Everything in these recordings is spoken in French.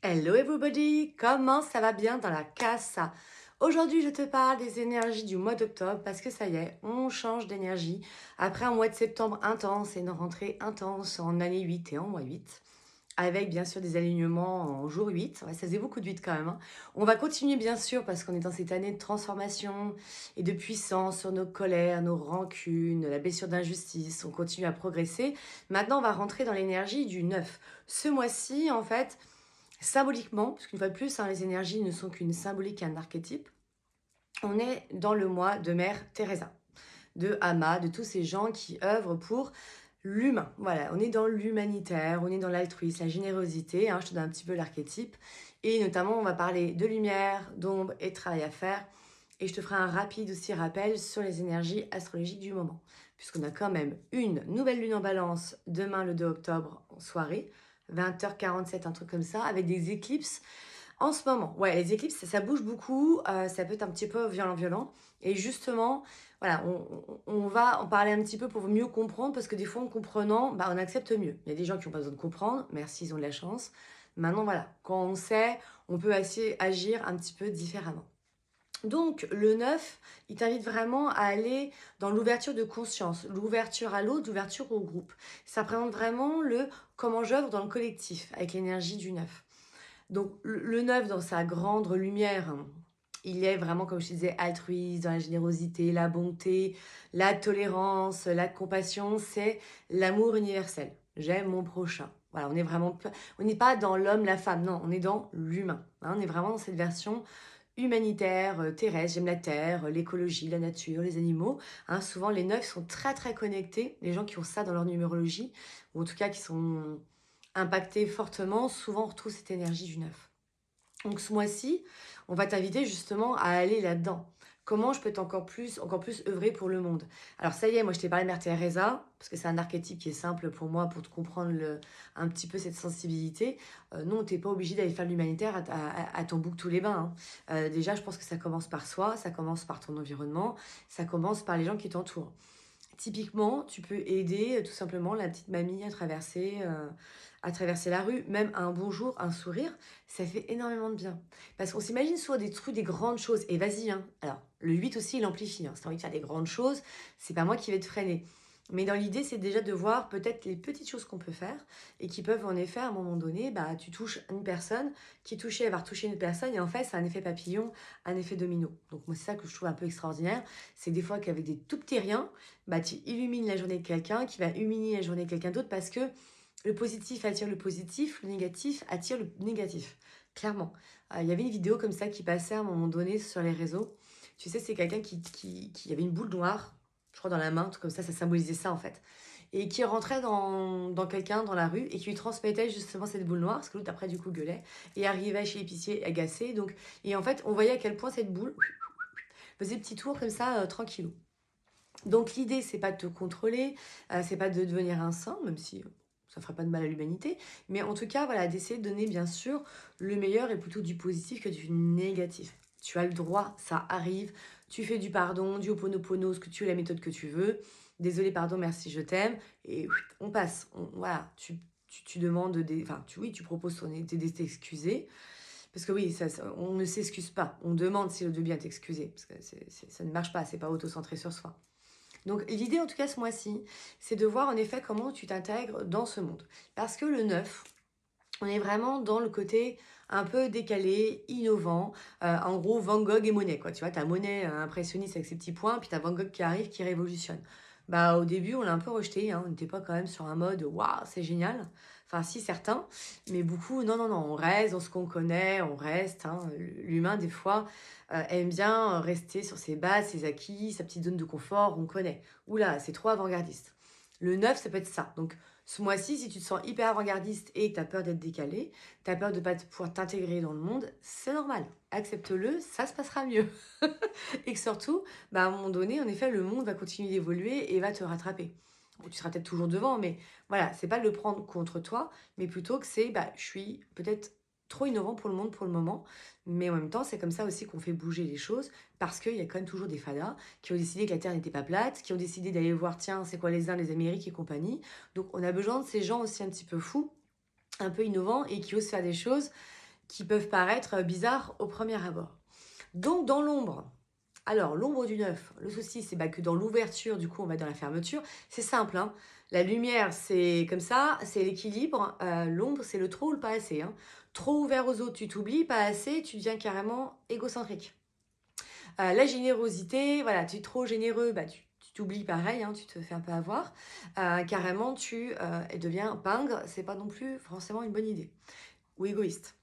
Hello everybody, comment ça va bien dans la casa? Aujourd'hui, je te parle des énergies du mois d'octobre parce que ça y est, on change d'énergie après un mois de septembre intense et une rentrée intense en année 8 et en mois 8, avec bien sûr des alignements en jour 8. Ouais, ça faisait beaucoup de 8 quand même, hein. On va continuer bien sûr parce qu'on est dans cette année de transformation et de puissance sur nos colères, nos rancunes, la blessure d'injustice. On continue à progresser. Maintenant, on va rentrer dans l'énergie du 9. Ce mois-ci, en fait, symboliquement, parce qu'une fois de plus, hein, les énergies ne sont qu'une symbolique et un archétype, on est dans le mois de Mère Teresa, de Ama, de tous ces gens qui œuvrent pour l'humain. Voilà, on est dans l'humanitaire, on est dans l'altruisme, la générosité, hein, je te donne un petit peu l'archétype. Et notamment, on va parler de lumière, d'ombre et de travail à faire. Et je te ferai un rapide aussi rappel sur les énergies astrologiques du moment. Puisqu'on a quand même une nouvelle lune en balance demain le 2 octobre en soirée, 20h47, un truc comme ça, avec des éclipses en ce moment. Ouais, les éclipses, ça bouge beaucoup, ça peut être un petit peu violent. Et justement, voilà, on va en parler un petit peu pour mieux comprendre, parce que des fois, en comprenant, bah, on accepte mieux. Il y a des gens qui n'ont pas besoin de comprendre, merci, ils ont de la chance. Maintenant, voilà, quand on sait, on peut agir un petit peu différemment. Donc, le 9, il t'invite vraiment à aller dans l'ouverture de conscience, l'ouverture à l'autre, l'ouverture au groupe. Ça représente vraiment le comment j'œuvre dans le collectif, avec l'énergie du 9. Donc, le 9, dans sa grande lumière, hein, il est vraiment, comme je te disais, altruiste, dans la générosité, la bonté, la tolérance, la compassion. C'est l'amour universel. J'aime mon prochain. Voilà, on est vraiment, on n'est pas dans l'homme, la femme, non, on est dans l'humain, hein. On est vraiment dans cette version humanitaire, terrestre, j'aime la terre, l'écologie, la nature, les animaux, hein. Souvent, les 9 sont très, très connectés. Les gens qui ont ça dans leur numérologie, ou en tout cas qui sont impactés fortement, souvent on retrouve cette énergie du 9. Donc ce mois-ci, on va t'inviter justement à aller là-dedans. Comment je peux encore plus œuvrer pour le monde? Alors ça y est, moi je t'ai parlé de Mère Teresa, parce que c'est un archétype qui est simple pour moi, pour te comprendre un petit peu cette sensibilité. Non, t'es pas obligé d'aller faire de l'humanitaire à ton bouc tous les bains, hein. Déjà, je pense que ça commence par soi, ça commence par ton environnement, ça commence par les gens qui t'entourent. Typiquement, tu peux aider tout simplement la petite mamie à traverser la rue, même un bonjour, un sourire, ça fait énormément de bien. Parce qu'on s'imagine souvent des trucs, des grandes choses. Et vas-y, hein. Alors, le 8 aussi, il amplifie, hein. Si tu as envie de faire des grandes choses, c'est pas moi qui vais te freiner. Mais dans l'idée, c'est déjà de voir peut-être les petites choses qu'on peut faire et qui peuvent en effet, à un moment donné, bah, tu touches une personne, qui est touchée, elle va retoucher une personne, et en fait, c'est un effet papillon, un effet domino. Donc, moi, c'est ça que je trouve un peu extraordinaire. C'est des fois qu'avec des tout petits riens, bah, tu illumines la journée de quelqu'un qui va illuminer la journée de quelqu'un d'autre, parce que le positif attire le positif, le négatif attire le négatif. Clairement. Il y avait une vidéo comme ça qui passait à un moment donné sur les réseaux. Tu sais, c'est quelqu'un qui avait une boule noire, je crois dans la main, tout comme ça symbolisait ça en fait. Et qui rentrait dans quelqu'un dans la rue et qui lui transmettait justement cette boule noire, parce que l'autre après du coup gueulait, et arrivait chez l'épicier agacé. Donc, et en fait, on voyait à quel point cette boule faisait petit tour comme ça, tranquillou. Donc l'idée, c'est pas de te contrôler, c'est pas de devenir un saint, même si ça ferait pas de mal à l'humanité, mais en tout cas, voilà, d'essayer de donner bien sûr le meilleur et plutôt du positif que du négatif. Tu as le droit, ça arrive, tu fais du pardon, du ho'oponopono, ce que tu veux, la méthode que tu veux. Désolé, pardon, merci, je t'aime, et on passe. Voilà, tu demandes des. Enfin, oui, tu proposes de t'excuser. Parce que oui, on ne s'excuse pas. On demande si le veut bien t'excuser. Parce que ça ne marche pas, c'est pas auto-centré sur soi. Donc l'idée en tout cas ce mois-ci, c'est de voir en effet comment tu t'intègres dans ce monde. Parce que le 9, on est vraiment dans le côté un peu décalé, innovant. En gros, Van Gogh et Monet, quoi. Tu vois, t'as Monet impressionniste avec ses petits points, puis t'as Van Gogh qui arrive, qui révolutionne. Bah, au début, on l'a un peu rejeté, hein. On n'était pas quand même sur un mode waouh, c'est génial. Enfin, si, certains, mais beaucoup, non, non, non, on reste dans ce qu'on connaît, on reste, hein. L'humain, des fois, aime bien rester sur ses bases, ses acquis, sa petite zone de confort, on connaît. Oula, c'est trop avant-gardiste. Le 9, ça peut être ça. Donc, ce mois-ci, si tu te sens hyper avant-gardiste et que tu as peur d'être décalé, tu as peur de ne pas pouvoir t'intégrer dans le monde, c'est normal. Accepte-le, ça se passera mieux. Et que surtout, bah, à un moment donné, en effet, le monde va continuer d'évoluer et va te rattraper. Bon, tu seras peut-être toujours devant, mais voilà, c'est pas de le prendre contre toi, mais plutôt que c'est, bah, je suis peut-être trop innovant pour le monde pour le moment, mais en même temps, c'est comme ça aussi qu'on fait bouger les choses, parce qu'il y a quand même toujours des fadas qui ont décidé que la Terre n'était pas plate, qui ont décidé d'aller voir, tiens, c'est quoi les Indes, les Amériques et compagnie. Donc, on a besoin de ces gens aussi un petit peu fous, un peu innovants et qui osent faire des choses qui peuvent paraître bizarres au premier abord. Donc, dans l'ombre, alors l'ombre du 9, le souci, c'est que dans l'ouverture, du coup, on va dans la fermeture. C'est simple, hein. La lumière, c'est comme ça, c'est l'équilibre. L'ombre, c'est le trop ou le pas assez, hein. Trop ouvert aux autres, tu t'oublies, pas assez, tu deviens carrément égocentrique. La générosité, voilà, tu es trop généreux, tu t'oublies pareil, hein, tu te fais un peu avoir. Carrément, tu deviens pingre, c'est pas non plus forcément une bonne idée. Ou égoïste.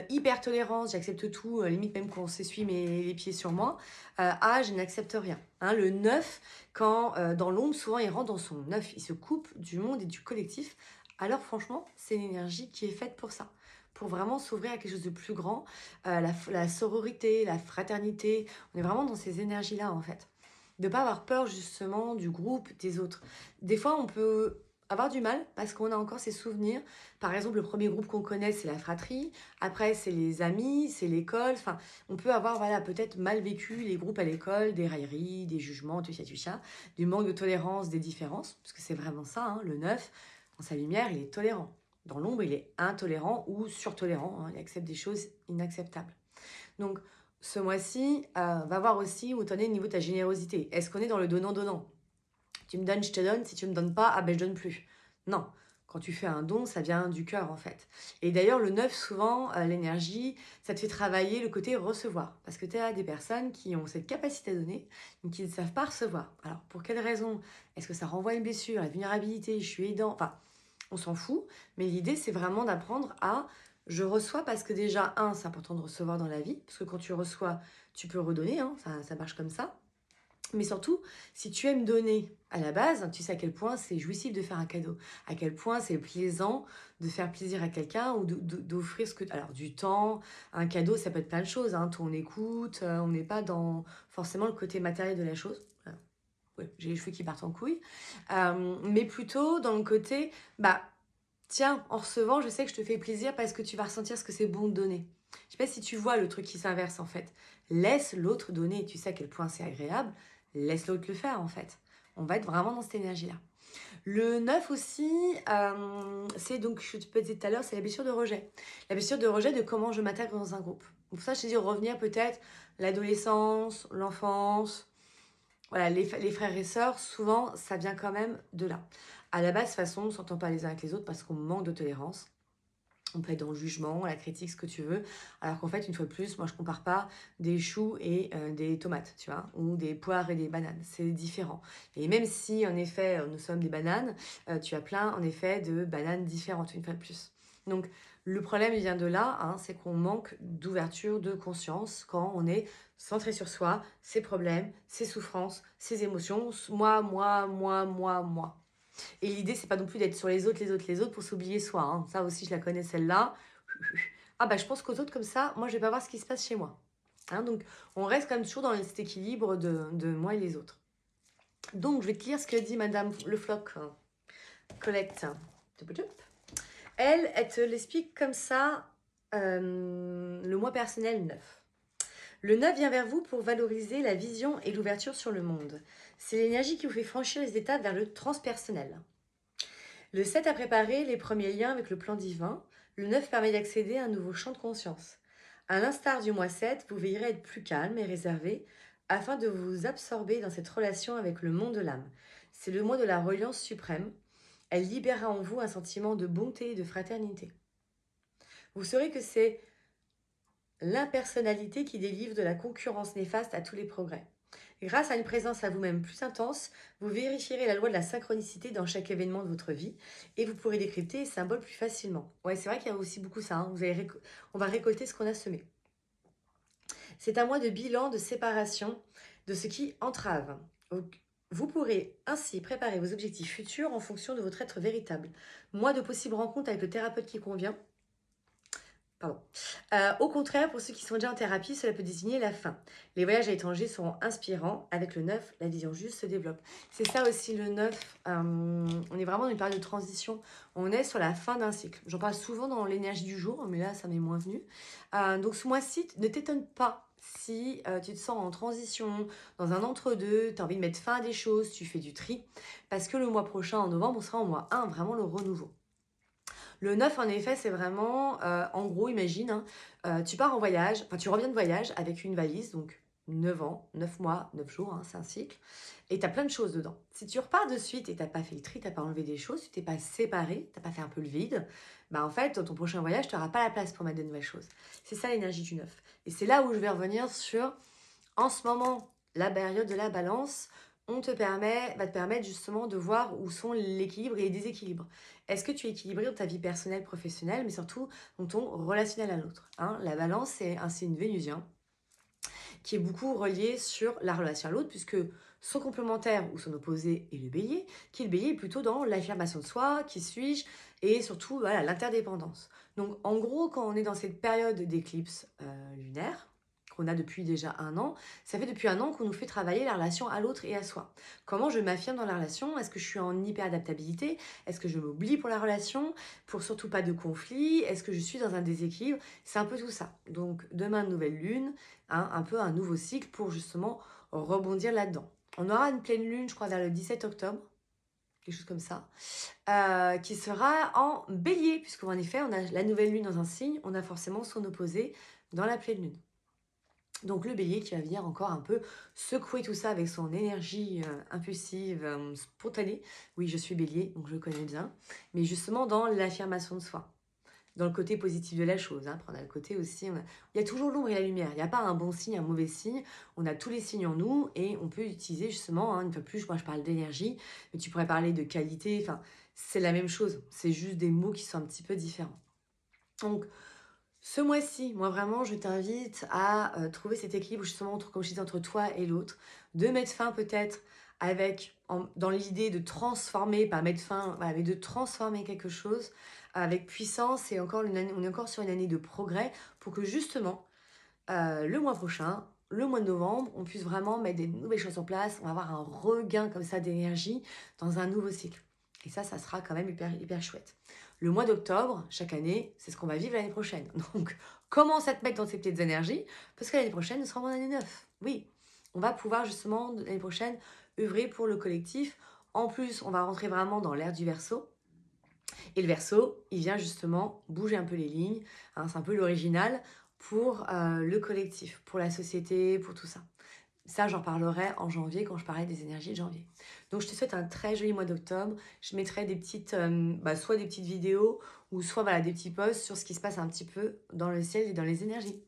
Hyper tolérance, j'accepte tout, limite même qu'on s'essuie les pieds sur moi. Je n'accepte rien. Hein, le 9, quand dans l'ombre, souvent il rentre dans son 9, il se coupe du monde et du collectif. Alors franchement, c'est une énergie qui est faite pour ça. Pour vraiment s'ouvrir à quelque chose de plus grand. La sororité, la fraternité, on est vraiment dans ces énergies-là en fait. De ne pas avoir peur justement du groupe, des autres. Des fois, on peut avoir du mal parce qu'on a encore ces souvenirs. Par exemple, le premier groupe qu'on connaît, c'est la fratrie. Après, c'est les amis, c'est l'école. Enfin, on peut avoir peut-être mal vécu les groupes à l'école, des railleries, des jugements, tout ça, du manque de tolérance, des différences. Parce que c'est vraiment ça, hein, le 9, dans sa lumière, il est tolérant. Dans l'ombre, il est intolérant ou surtolérant. Hein, il accepte des choses inacceptables. Donc, ce mois-ci, va voir aussi où tu en es au niveau de ta générosité. Est-ce qu'on est dans le donnant-donnant? Tu me donnes, je te donne. Si tu me donnes pas, je donne plus. Non. Quand tu fais un don, ça vient du cœur en fait. Et d'ailleurs, le 9, souvent, l'énergie, ça te fait travailler le côté recevoir. Parce que tu as des personnes qui ont cette capacité à donner, mais qui ne savent pas recevoir. Alors, pour quelle raison? Est-ce que ça renvoie à une blessure, à une vulnérabilité? Je suis aidant. Enfin, on s'en fout. Mais l'idée, c'est vraiment d'apprendre à je reçois parce que déjà, c'est important de recevoir dans la vie. Parce que quand tu reçois, tu peux redonner. Hein, ça marche comme ça. Mais surtout, si tu aimes donner à la base, tu sais à quel point c'est jouissif de faire un cadeau, à quel point c'est plaisant de faire plaisir à quelqu'un ou d'offrir ce que... Alors, du temps, un cadeau, ça peut être plein de choses, hein, ton écoute, on n'est pas dans forcément le côté matériel de la chose. Ouais, j'ai les cheveux qui partent en couille. Mais plutôt dans le côté, tiens, en recevant, je sais que je te fais plaisir parce que tu vas ressentir ce que c'est bon de donner. Je sais pas si tu vois le truc qui s'inverse en fait. Laisse l'autre donner, tu sais à quel point c'est agréable. Laisse l'autre le faire en fait. On va être vraiment dans cette énergie-là. Le 9 aussi, c'est donc, je te disais tout à l'heure, c'est la blessure de rejet. La blessure de rejet de comment je m'attaque dans un groupe. Donc pour ça, je te dis revenir peut-être l'adolescence, l'enfance, voilà, les frères et sœurs, souvent, ça vient quand même de là. À la base, de toute façon, on ne s'entend pas les uns avec les autres parce qu'on manque de tolérance. On peut être dans le jugement, la critique, ce que tu veux. Alors qu'en fait, une fois de plus, moi, je compare pas des choux et des tomates, tu vois, ou des poires et des bananes. C'est différent. Et même si, en effet, nous sommes des bananes, tu as plein, en effet, de bananes différentes, une fois de plus. Donc, le problème, il vient de là, hein, c'est qu'on manque d'ouverture de conscience quand on est centré sur soi, ses problèmes, ses souffrances, ses émotions. Moi. Et l'idée, c'est pas non plus d'être sur les autres pour s'oublier soi. Hein. Ça aussi, je la connais, celle-là. Je pense qu'aux autres, comme ça, moi, je vais pas voir ce qui se passe chez moi. Hein, donc, on reste quand même toujours dans cet équilibre de moi et les autres. Donc, je vais te lire ce que dit Madame Le Floc, Colette. Elle te l'explique comme ça, le moi personnel 9. Le 9 vient vers vous pour valoriser la vision et l'ouverture sur le monde. C'est l'énergie qui vous fait franchir les étapes vers le transpersonnel. Le 7 a préparé les premiers liens avec le plan divin. Le 9 permet d'accéder à un nouveau champ de conscience. À l'instar du mois 7, vous veillerez à être plus calme et réservé afin de vous absorber dans cette relation avec le monde de l'âme. C'est le mois de la reliance suprême. Elle libérera en vous un sentiment de bonté et de fraternité. Vous saurez que c'est l'impersonnalité qui délivre de la concurrence néfaste à tous les progrès. Grâce à une présence à vous-même plus intense, vous vérifierez la loi de la synchronicité dans chaque événement de votre vie et vous pourrez décrypter les symboles plus facilement. Ouais, c'est vrai qu'il y a aussi beaucoup ça. Hein. On va récolter ce qu'on a semé. C'est un mois de bilan, de séparation de ce qui entrave. Vous pourrez ainsi préparer vos objectifs futurs en fonction de votre être véritable. Mois de possibles rencontres avec le thérapeute qui convient. Au contraire, pour ceux qui sont déjà en thérapie, cela peut désigner la fin. Les voyages à l'étranger seront inspirants. Avec le 9, la vision juste se développe. C'est ça aussi le 9. On est vraiment dans une période de transition. On est sur la fin d'un cycle. J'en parle souvent dans l'énergie du jour, mais là, ça m'est moins venu. Donc ce mois-ci, ne t'étonne pas si tu te sens en transition, dans un entre-deux, tu as envie de mettre fin à des choses, tu fais du tri. Parce que le mois prochain, en novembre, on sera en mois 1, vraiment le renouveau. Le 9, en effet, c'est vraiment, en gros, imagine, hein, tu pars en voyage, enfin, tu reviens de voyage avec une valise, donc 9 ans, 9 mois, 9 jours, hein, c'est un cycle, et tu as plein de choses dedans. Si tu repars de suite et tu pas fait le tri, tu pas enlevé des choses, tu t'es pas séparé, tu pas fait un peu le vide, bah, en fait, dans ton prochain voyage, tu auras pas la place pour mettre de nouvelles choses. C'est ça l'énergie du 9. Et c'est là où je vais revenir sur, en ce moment, la période de la balance, va te permettre justement de voir où sont l'équilibre et les déséquilibres. Est-ce que tu es équilibré dans ta vie personnelle, professionnelle, mais surtout dans ton relationnel à l'autre, hein? La balance, c'est un signe vénusien qui est beaucoup relié sur la relation à l'autre, puisque son complémentaire ou son opposé est le bélier, qui le bélier est plutôt dans l'affirmation de soi, qui suis-je, et surtout voilà, l'interdépendance. Donc en gros, quand on est dans cette période d'éclipse lunaire, qu'on a depuis déjà un an, ça fait depuis un an qu'on nous fait travailler la relation à l'autre et à soi. Comment je m'affirme dans la relation? Est-ce que je suis en hyper-adaptabilité? Est-ce que je m'oublie pour la relation? Pour surtout pas de conflit? Est-ce que je suis dans un déséquilibre? C'est un peu tout ça. Donc demain, nouvelle lune, hein, un peu un nouveau cycle pour justement rebondir là-dedans. On aura une pleine lune, je crois, vers le 17 octobre, quelque chose comme ça, qui sera en bélier, puisqu'en effet, on a la nouvelle lune dans un signe, on a forcément son opposé dans la pleine lune. Donc le bélier qui va venir encore un peu secouer tout ça avec son énergie impulsive, spontanée. Oui, je suis bélier, donc je connais bien. Mais justement dans l'affirmation de soi, dans le côté positif de la chose. Hein. Après, on a le côté aussi, il y a toujours l'ombre et la lumière. Il n'y a pas un bon signe, un mauvais signe. On a tous les signes en nous et on peut utiliser justement, hein, une fois plus, moi je parle d'énergie, mais tu pourrais parler de qualité. Enfin, c'est la même chose. C'est juste des mots qui sont un petit peu différents. Donc, ce mois-ci, moi vraiment, je t'invite à trouver cet équilibre justement entre, comme je disais, entre toi et l'autre, de mettre fin peut-être dans l'idée de transformer, pas mettre fin, voilà, mais de transformer quelque chose avec puissance et encore on est encore sur une année de progrès pour que justement le mois prochain, le mois de novembre, on puisse vraiment mettre des nouvelles choses en place, on va avoir un regain comme ça d'énergie dans un nouveau cycle. Et ça sera quand même hyper, hyper chouette. Le mois d'octobre, chaque année, c'est ce qu'on va vivre l'année prochaine. Donc, commence à te mettre dans ces petites énergies, parce que l'année prochaine, nous serons en année 9. Oui, on va pouvoir justement, l'année prochaine, œuvrer pour le collectif. En plus, on va rentrer vraiment dans l'ère du Verseau. Et le Verseau, il vient justement bouger un peu les lignes. Hein, c'est un peu l'original pour le collectif, pour la société, pour tout ça. Ça, j'en parlerai en janvier quand je parlerai des énergies de janvier. Donc, je te souhaite un très joli mois d'octobre. Je mettrai des petites, soit des petites vidéos ou soit voilà, des petits posts sur ce qui se passe un petit peu dans le ciel et dans les énergies.